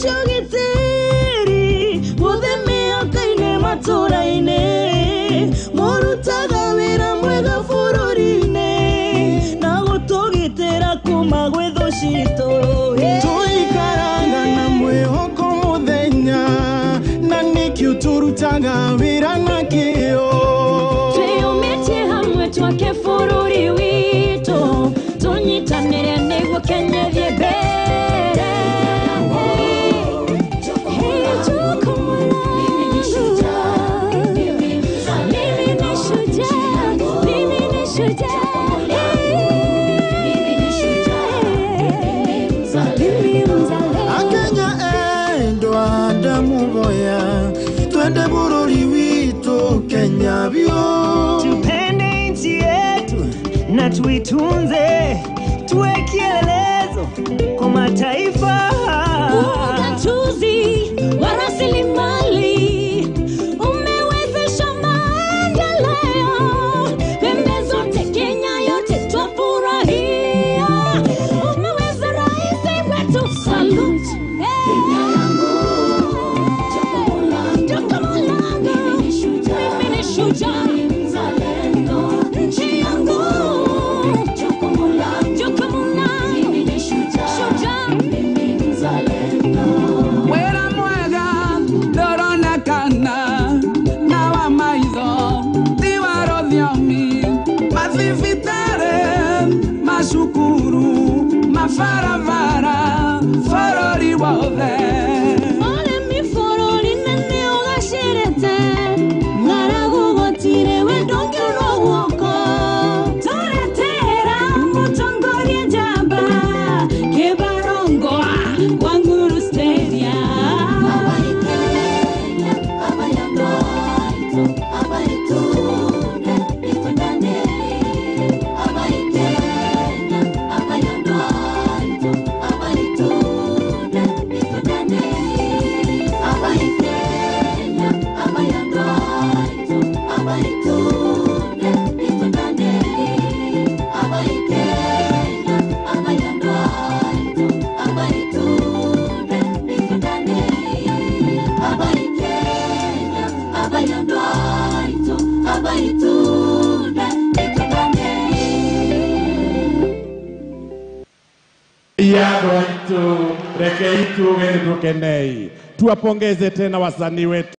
shogiteri Udhemia kaine maturaine Morutaga wira mwega furorine Na gutogitera kuma gwetho cito Tuikaranga na mwehoko muthenya Na niki uturutaga wira na kio Twiyumitie hamwe twake furori wito Tunyitanire niguo Kenya thie mbere Twende bururi wito Kenya bio Tupende nchi yetu na tuitunze tuwe kielelezo kwa mataifa Ugatuzi wa rasilimali umewezesha maendeleo pembe zote Kenya yote twafurahia umeweza rais wetu salute Kenya yangu Shukuru mafaravara farori wothe Ole mi forori nene ogashirete Ngaragu gotire we dongero woko Toretera mutongorie jamba Kebarongoa Wanguru Stadia Yago itu, reke itu, tuwapongeze tena wasanii wetu.